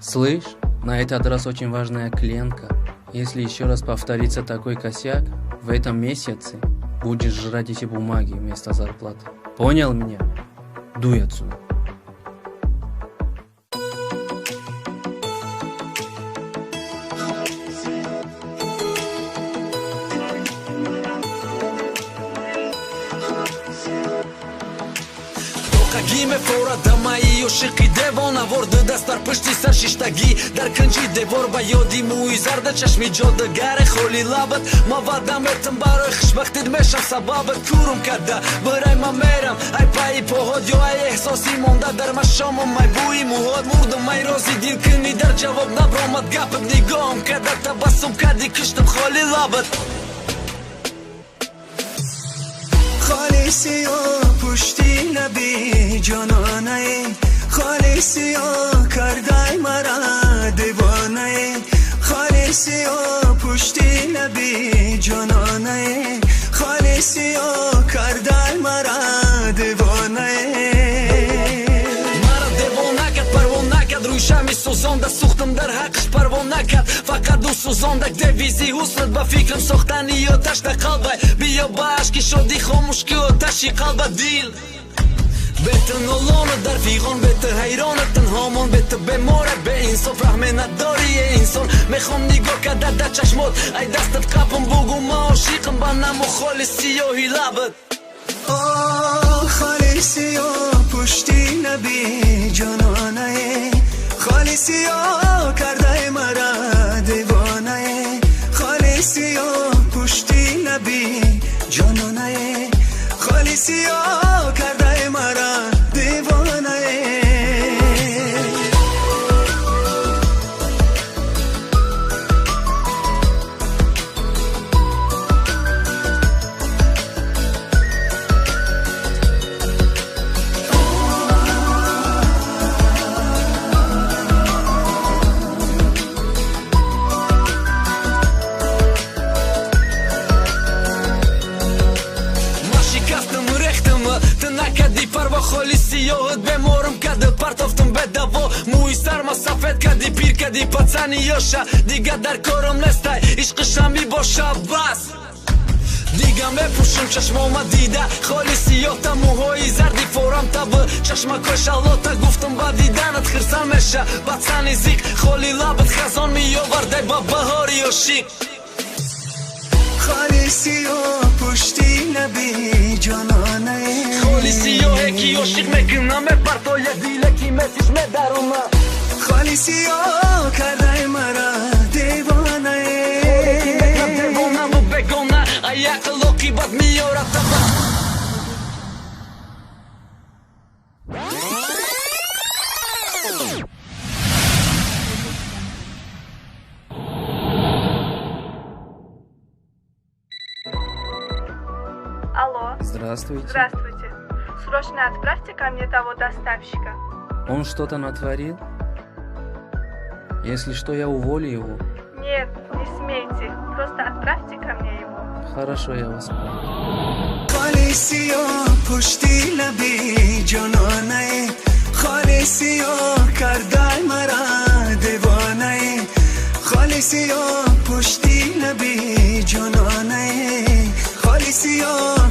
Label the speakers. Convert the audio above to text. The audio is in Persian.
Speaker 1: Слышь, на этот раз очень важная клиентка. Если еще раз повторится такой косяк, в этом месяце будешь жрать эти бумаги вместо зарплаты. Понял меня? Дуй отсюда.
Speaker 2: Գիմե ֆորա դամայի ու շիխի դևոն ավորդը դաստար պշտի սար շիշտագի դար քնջի դևոր բայոդի մույ զարդը չաշմի ջոդը գարե խոլի լաբըտ մավադամ երտն բարոյ խշբախտիդ մեշամ սաբաբըտ քուրում կադա բրայ մամերամ այ պայի պողոդյո այ էհսոսի մոնդա դարմա շոմում այ բույի մուհոդ մուրդում այ ռոզի դիլ քնի դար ջավոb նաբրոմատ գապըտ նիգոմ կադա տաբասում կադի քշտմ խոլի լաբըտ
Speaker 3: خالصی و پشتی نبی جانانه خالصی و کردای مرا دیوانه خالصی و پشتی نبی جانانه خالصی و کردای مرا دیوانه روی شمی سوزانده سوختم در حقش پروا نکرد فقط دو سوزانده دویزی حسنت با فکرم ساختنی آتش در قلبه بیا باش که شدی خاموش که آتشی قلب دیل بهتر نولانه در فیغان بهتر حیرانه تنهامان بهتر بماره به انصاف رحمه نداری انسان میخوام نگاه کرده در چشمات ای دستت قبم بگو ما عاشقم با نمو خالصی و هیلبت خالصی و پشتی نبی جانانه خالصی و کرده مرا دیوانه خالصی و پشتی نبی جانانه خالصی و کرده مرا دیوانه
Speaker 2: خالصیات بمارم کده پرتافتم به دوا موی سرما سفید کدی پیر کدی پاچنی یاشه دیگه در کارم نستای عشقشم می باشه بس دیگه بپوشم چشمام دیده خالصیاتم موهای زردی فورم تبه چشمکای شلاته گفتم با دیدنت خرسم میشه پاچنی زیک خالی لبت خزان می آورده با بهاری عاشق
Speaker 3: خالصی و پشتی نبی جانانه
Speaker 2: خالصی و هکی عاشق میکنم پرتای دیله کی مسیج میدارم
Speaker 3: خالصی و کرده مرا دیوانه
Speaker 2: دیوانه و بگونه ای عقل کی بد میاره
Speaker 4: Алло.
Speaker 1: Здравствуйте.
Speaker 4: Здравствуйте. Срочно отправьте ко мне того доставщика.
Speaker 1: Он что-то натворил? Если что, я уволю его.
Speaker 4: Нет, не смейте. Просто отправьте ко мне его.
Speaker 1: Хорошо, я вас понял.
Speaker 3: خالصی و پشتی نبی جانانه خالصی و کرده مرا دیوانه خالصی و پشتی نبی جانانه خالصی و